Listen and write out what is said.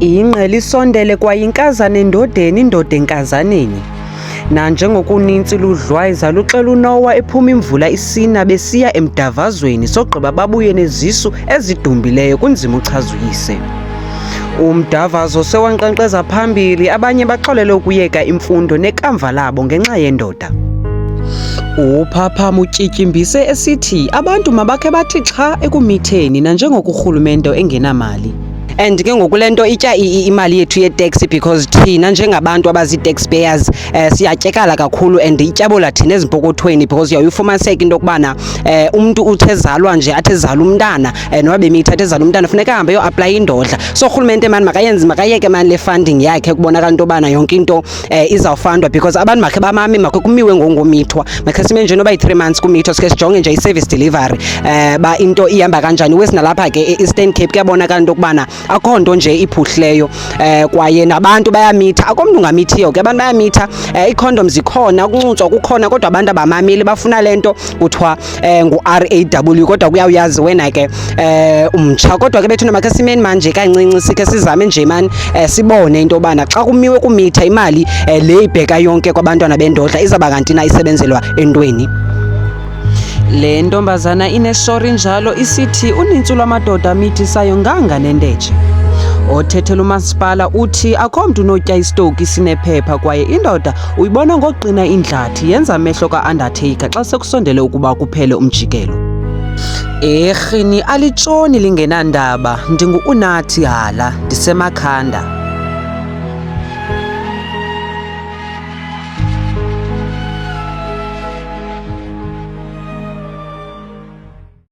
Ingqele isondele kwayinkazana endodeni, indoda enkazaneni. Nanjengokunintsi ludlwayiza luxela uNoah ephuma imvula isina besiya emdavazweni sogqiba babuye nezisu ezidumbileyo kunzima uchaza uyise. Umdavazo sewankqenkqeza phambili, abanye baxolele ukuyeka imfundo nekamva labo ngenxa yendoda. UPhapham utyityimbise esithi abantu mabakhe bathi xha ekumitheni nanjengoko urhulumente engenamali. And ke ngoku le nto itya imali yethu ye-tax because thina njengabantu abazi-taxpayers siyatyekala kakhulu and ityabula thina ezimpokothweni because uyawufumaniseka into yokubana umntu uthi ezalwa nje athi ezala umntana noba bemithi athi ezala umntana funeka ahambe yo-aplaya indodla. So urhulumente mani makayeke mani le funding yakhe kubonakala into yobana yonke into izawufandwa because abantu makhe bamame makhe kumiwe ngongomithwa. Makhe sime nje noba yi-3 months kumithwa sikhe sijonge nje i-service delivery ba into ihamba kanjani. Wesinalapha ke e-Eastern Cape kuyabonakala into yokubana akho nto nje iphuhlileyo kwaye nabantu bayamitha. Akho mntu ungamithiyo ke, abantu bayamitha, ii-condoms zikhona, ukuncutswa kukhona, kodwa abantu abamameli bafuna le nto kuthiwa ngu-RAW, kodwa kuyawuyazi wena ke umtsha. Kodwa ke bethuna makhe simeni manje kancinci sikhe sizame nje mani sibone into yobana xa kumiwe kumitha imali le ibheka yonke kwabantwana bendodla izawuba kanti na isebenzelwa entweni. Le ntombazana inesori njalo isithi unintsi lwamadoda amithisayo nganga nendeje. Othethela umasipala uthi akho mntu unotya isitoki sinephepha kwaye indoda uyibona ngokuqina indlathi yenza amehlo ka-Undertaker xa sekusondele ukuba kuphele umjikelo. Erhini alitshoni lingenandaba, ndingu-Unathi Hala, ndisemakhanda.